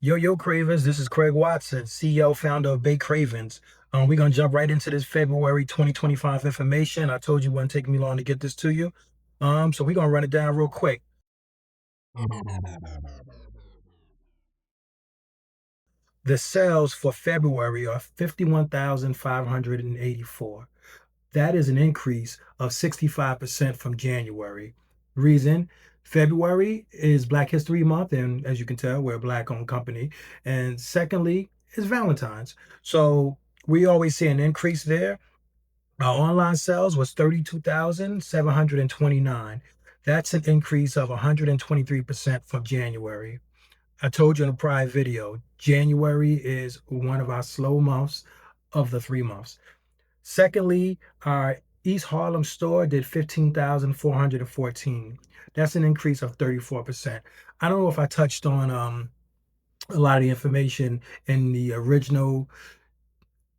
Yo, Cravers, this is Craig Watson, CEO, founder of Baked Cravings. We're going to jump right into this February 2025 information. I told you it wouldn't take me long to get this to you. So we're going to run it down real quick. The sales for February are 51,584. That is an increase of 65% from January. Reason, February is Black History Month, and as you can tell, we're a Black-owned company. And secondly, is Valentine's. So we always see an increase there. Our online sales was 32,729. That's an increase of 123% from January. I told you in a prior video, January is one of our slow months of the 3 months. Secondly, our East Harlem store did 15,414. That's an increase of 34%. I don't know if I touched on a lot of the information in the original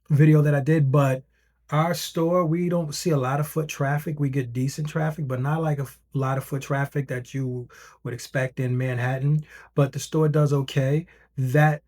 video that I did, but our store, we don't see a lot of foot traffic. We get decent traffic, but not like a lot of foot traffic that you would expect in Manhattan. But the store does okay. That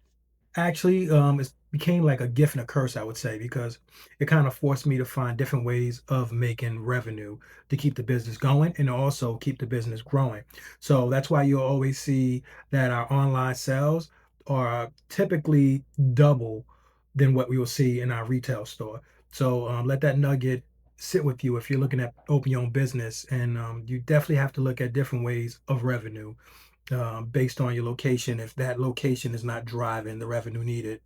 actually, it became like a gift and a curse, I would say, because it kind of forced me to find different ways of making revenue to keep the business going and also keep the business growing. So that's why you'll always see that our online sales are typically double than what we will see in our retail store. So let that nugget sit with you if you're looking at open your own business, and you definitely have to look at different ways of revenue based on your location, if that location is not driving the revenue needed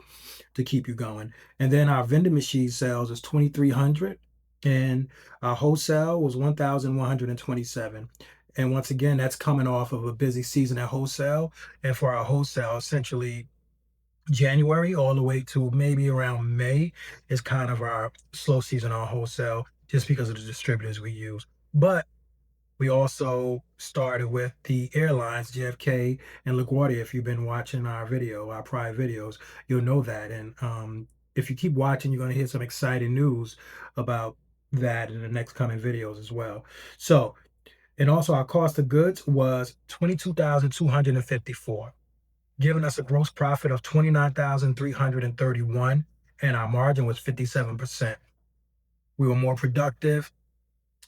to keep you going. And then our vending machine sales is 2,300, and our wholesale was 1,127. And once again, that's coming off of a busy season at wholesale. And for our wholesale, essentially January all the way to maybe around May is kind of our slow season on wholesale, just because of the distributors we use. But we also started with the airlines, JFK and LaGuardia. If you've been watching our video, our prior videos, you'll know that. And if you keep watching, you're going to hear some exciting news about that in the next coming videos as well. So, and also our cost of goods was 22,254, giving us a gross profit of 29,331, and our margin was 57%. We were more productive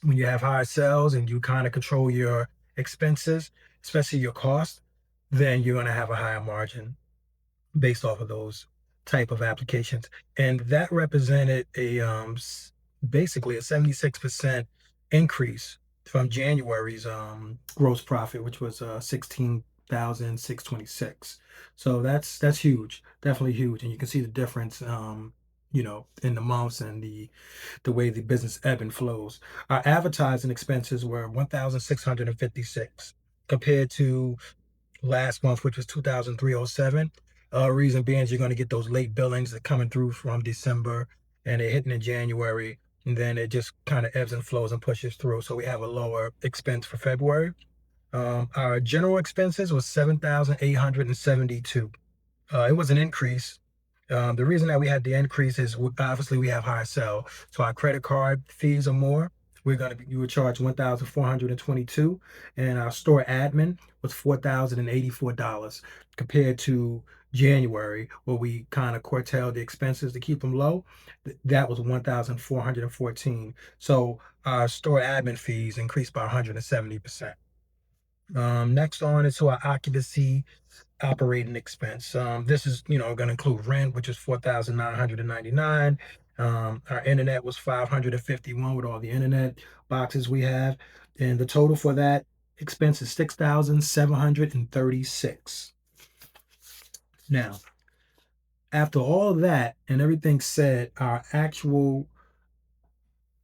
when you have higher sales and you kind of control your expenses, especially your cost, then you're going to have a higher margin based off of those type of applications. And that represented a basically a 76% increase from January's gross profit, which was 16,626. So that's huge, definitely huge, and you can see the difference, in the months and the way the business ebb and flows. Our advertising expenses were 1,656 compared to last month, which was 2,307. Reason being is you're going to get those late billings that coming through from December and they're hitting in January, and then it just kind of ebbs and flows and pushes through. So we have a lower expense for February. Our general expenses was 7,872. It was an increase. The reason that we had the increase is obviously we have higher sale, so our credit card fees are more. You were charged 1,422, and our store admin was $4,084 compared to January, where we kind of curtailed the expenses to keep them low. That was 1,414. So our store admin fees increased by 170%. Next on is to our occupancy operating expense. This is, going to include rent, which is 4,999. Our internet was 551 with all the internet boxes we have. And the total for that expense is 6,736. Now, after all that and everything said, our actual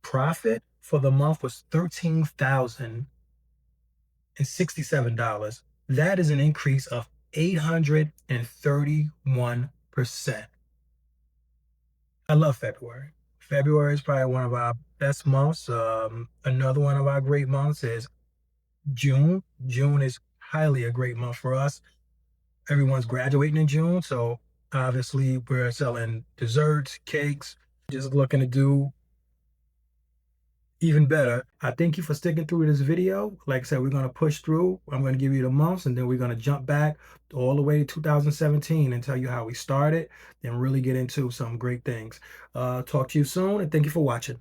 profit for the month was $13,067. That is an increase of 831%. I love February. February is probably one of our best months. Another one of our great months is June. June is highly a great month for us. Everyone's graduating in June, so obviously we're selling desserts, cakes, just looking to do even better. I thank you for sticking through this video. Like I said, we're going to push through. I'm going to give you the months, and then we're going to jump back all the way to 2017 and tell you how we started and really get into some great things. Talk to you soon, and thank you for watching.